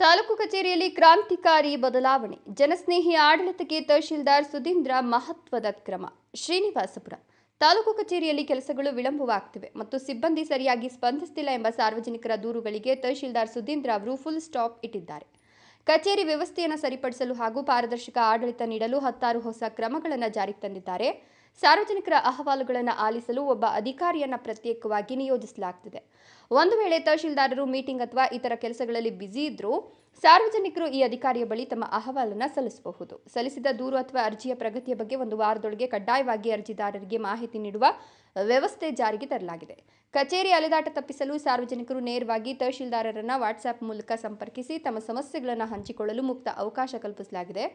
ತಾಲೂಕು ಕಚೇರಿಯಲ್ಲಿ ಕ್ರಾಂತಿಕಾರಿ ಬದಲಾವಣೆ. ಜನಸ್ನೇಹಿ ಆಡಳಿತಕ್ಕೆ ತಹಶೀಲ್ದಾರ್ ಸುಧೀಂದ್ರ ಮಹತ್ವದ ಕ್ರಮ. ಶ್ರೀನಿವಾಸಪುರ ತಾಲೂಕು ಕಚೇರಿಯಲ್ಲಿ ಕೆಲಸಗಳು ವಿಳಂಬವಾಗುತ್ತಿವೆ ಮತ್ತು ಸಿಬ್ಬಂದಿ ಸರಿಯಾಗಿ ಸ್ಪಂದಿಸುತ್ತಿಲ್ಲ ಎಂಬ ಸಾರ್ವಜನಿಕರ ದೂರುಗಳಿಗೆ ತಹಶೀಲ್ದಾರ್ ಸುಧೀಂದ್ರ ಅವರು ಫುಲ್ ಸ್ಟಾಪ್ ಇಟ್ಟಿದ್ದಾರೆ. ಕಚೇರಿ ವ್ಯವಸ್ಥೆಯನ್ನು ಸರಿಪಡಿಸಲು ಹಾಗೂ ಪಾರದರ್ಶಕ ಆಡಳಿತ ನೀಡಲು 10 ಹೊಸ ಕ್ರಮಗಳನ್ನು ಜಾರಿಗೆ ತಂದಿದ್ದಾರೆ. ಸಾರ್ವಜನಿಕರ ಅಹವಾಲುಗಳನ್ನು ಆಲಿಸಲು ಒಬ್ಬ ಅಧಿಕಾರಿಯನ್ನು ಪ್ರತ್ಯೇಕವಾಗಿ ನಿಯೋಜಿಸಲಾಗುತ್ತಿದೆ. ಒಂದು ವೇಳೆ ತಹಶೀಲ್ದಾರರು ಮೀಟಿಂಗ್ ಅಥವಾ ಇತರ ಕೆಲಸಗಳಲ್ಲಿ ಬ್ಯುಸಿ ಇದ್ದರೂ ಸಾರ್ವಜನಿಕರು ಈ ಅಧಿಕಾರಿಯ ಬಳಿ ತಮ್ಮ ಅಹವಾಲನ್ನು ಸಲ್ಲಿಸಬಹುದು. ಸಲ್ಲಿಸಿದ ದೂರು ಅಥವಾ ಅರ್ಜಿಯ ಪ್ರಗತಿಯ ಬಗ್ಗೆ 1 ವಾರದೊಳಗೆ ಕಡ್ಡಾಯವಾಗಿ ಅರ್ಜಿದಾರರಿಗೆ ಮಾಹಿತಿ ನೀಡುವ ವ್ಯವಸ್ಥೆ ಜಾರಿಗೆ ತರಲಾಗಿದೆ. ಕಚೇರಿ ಅಲೆದಾಟ ತಪ್ಪಿಸಲು ಸಾರ್ವಜನಿಕರು ನೇರವಾಗಿ ತಹಶೀಲ್ದಾರರನ್ನು ವಾಟ್ಸ್ಆಪ್ ಮೂಲಕ ಸಂಪರ್ಕಿಸಿ ತಮ್ಮ ಸಮಸ್ಯೆಗಳನ್ನು ಹಂಚಿಕೊಳ್ಳಲು ಮುಕ್ತ ಅವಕಾಶ ಕಲ್ಪಿಸಲಾಗಿದೆ.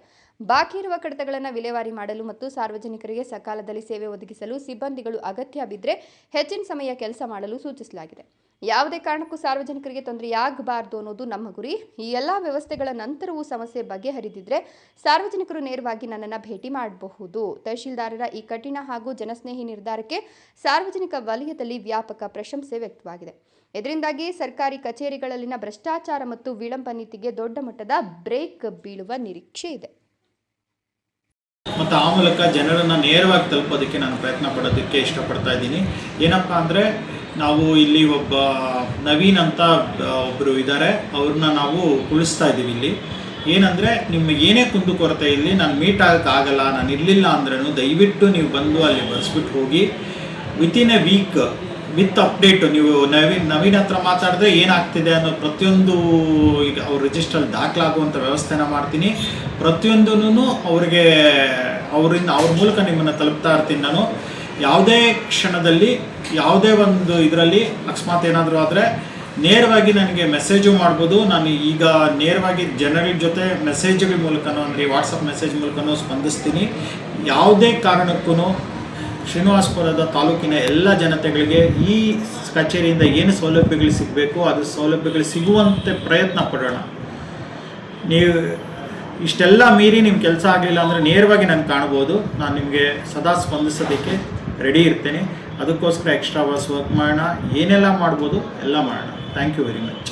ಬಾಕಿ ಇರುವ ಕಡತಗಳನ್ನು ವಿಲೇವಾರಿ ಮಾಡಲು ಮತ್ತು ಸಾರ್ವಜನಿಕರಿಗೆ ಸಕಾಲದಲ್ಲಿ ಸೇವೆ ಒದಗಿಸಲು ಸಿಬ್ಬಂದಿಗಳು ಅಗತ್ಯ ಬಿದ್ದರೆ ಹೆಚ್ಚಿನ ಸಮಯ ಕೆಲಸ ಮಾಡಲು ಸೂಚಿಸಲಾಗಿದೆ. ಯಾವುದೇ ಕಾರಣಕ್ಕೂ ಸಾರ್ವಜನಿಕರಿಗೆ ತೊಂದರೆಯಾಗಬಾರದು ಅನ್ನೋದು ನಮ್ಮ ಗುರಿ. ಈ ಎಲ್ಲ ವ್ಯವಸ್ಥೆಗಳ ನಂತರವೂ ಸಮಸ್ಯೆ ಬಗೆಹರಿದಿದ್ರೆ ಸಾರ್ವಜನಿಕರು ನೇರವಾಗಿ ನನ್ನನ್ನು ಭೇಟಿ ಮಾಡಬಹುದು. ತಹಶೀಲ್ದಾರರ ಈ ಕಠಿಣ ಹಾಗೂ ಜನಸ್ನೇಹಿ ನಿರ್ಧಾರಕ್ಕೆ ಸಾರ್ವಜನಿಕ ವಲಯದಲ್ಲಿ ವ್ಯಾಪಕ ಪ್ರಶಂಸೆ ವ್ಯಕ್ತವಾಗಿದೆ. ಇದರಿಂದಾಗಿ ಸರ್ಕಾರಿ ಕಚೇರಿಗಳಲ್ಲಿನ ಭ್ರಷ್ಟಾಚಾರ ಮತ್ತು ವಿಳಂಬ ನೀತಿಗೆ ದೊಡ್ಡ ಮಟ್ಟದ ಬ್ರೇಕ್ ಬೀಳುವ ನಿರೀಕ್ಷೆ ಇದೆ. ಮತ್ತು ಆ ಮೂಲಕ ಜನರನ್ನು ನೇರವಾಗಿ ತಲುಪೋದಕ್ಕೆ ನಾನು ಪ್ರಯತ್ನ ಪಡೋದಕ್ಕೆ ಇಷ್ಟಪಡ್ತಾ ಇದ್ದೀನಿ. ಏನಪ್ಪ ಅಂದರೆ, ನಾವು ಇಲ್ಲಿ ಒಬ್ಬ ನವೀನ್ ಅಂತ ಒಬ್ಬರು ಇದ್ದಾರೆ, ಅವ್ರನ್ನ ನಾವು ಉಳಿಸ್ತಾ ಇದ್ದೀವಿ. ಇಲ್ಲಿ ಏನಂದರೆ, ನಿಮಗೆ ಏನೇ ಕುಂದುಕೊರತೆ ಇಲ್ಲಿ ನಾನು ಮೀಟ್ ಆಗೋಕ್ಕಾಗಲ್ಲ, ನಾನು ಇರಲಿಲ್ಲ ಅಂದ್ರೂ ದಯವಿಟ್ಟು ನೀವು ಬಂದು ಅಲ್ಲಿ ಬರ್ಸ್ಬಿಟ್ಟು ಹೋಗಿ. Within a week with update ನೀವು ನವೀನ್ ಹತ್ರ ಮಾತಾಡಿದ್ರೆ ಏನಾಗ್ತಿದೆ ಅನ್ನೋ ಪ್ರತಿಯೊಂದು ಈಗ ಅವ್ರ ರಿಜಿಸ್ಟ್ರಲ್ಲಿ ದಾಖಲಾಗುವಂಥ ವ್ಯವಸ್ಥೆನ ಮಾಡ್ತೀನಿ. ಪ್ರತಿಯೊಂದೂ ಅವ್ರ ಮೂಲಕ ನಿಮ್ಮನ್ನು ತಲುಪ್ತಾ ಇರ್ತೀನಿ. ನಾನು ಯಾವುದೇ ಕ್ಷಣದಲ್ಲಿ ಯಾವುದೇ ಒಂದು ಇದರಲ್ಲಿ ಅಕಸ್ಮಾತ್ ಏನಾದರೂ ಆದರೆ ನೇರವಾಗಿ ನನಗೆ ಮೆಸೇಜು ಮಾಡ್ಬೋದು. ನಾನು ಈಗ ನೇರವಾಗಿ ಜನರ ಜೊತೆ ಮೆಸೇಜ್ಗಳ ಮೂಲಕನೂ ಅಂದರೆ ವಾಟ್ಸಪ್ ಮೆಸೇಜ್ ಮೂಲಕನೂ ಸ್ಪಂದಿಸ್ತೀನಿ. ಯಾವುದೇ ಕಾರಣಕ್ಕೂ ಶ್ರೀನಿವಾಸಪುರದ ತಾಲೂಕಿನ ಎಲ್ಲ ಜನತೆಗಳಿಗೆ ಈ ಕಚೇರಿಯಿಂದ ಏನು ಸೌಲಭ್ಯಗಳು ಸಿಗಬೇಕು ಅದು ಸೌಲಭ್ಯಗಳು ಸಿಗುವಂತೆ ಪ್ರಯತ್ನ ಪಡೋಣ. ನೀವು ಇಷ್ಟೆಲ್ಲ ಮೀರಿ ನಿಮ್ಮ ಕೆಲಸ ಆಗಲಿಲ್ಲ ಅಂದರೆ ನೇರವಾಗಿ ನಾನು ಕಾಣ್ಬೋದು. ನಾನು ನಿಮಗೆ ಸದಾ ಸ್ಪಂದಿಸೋದಕ್ಕೆ ರೆಡಿ ಇರ್ತೇನೆ. ಅದಕ್ಕೋಸ್ಕರ ಎಕ್ಸ್ಟ್ರಾ ಅವರ್ಸ್ ವರ್ಕ್ ಮಾಡೋಣ, ಏನೆಲ್ಲ ಮಾಡ್ಬೋದು ಎಲ್ಲ ಮಾಡೋಣ. Thank you very much.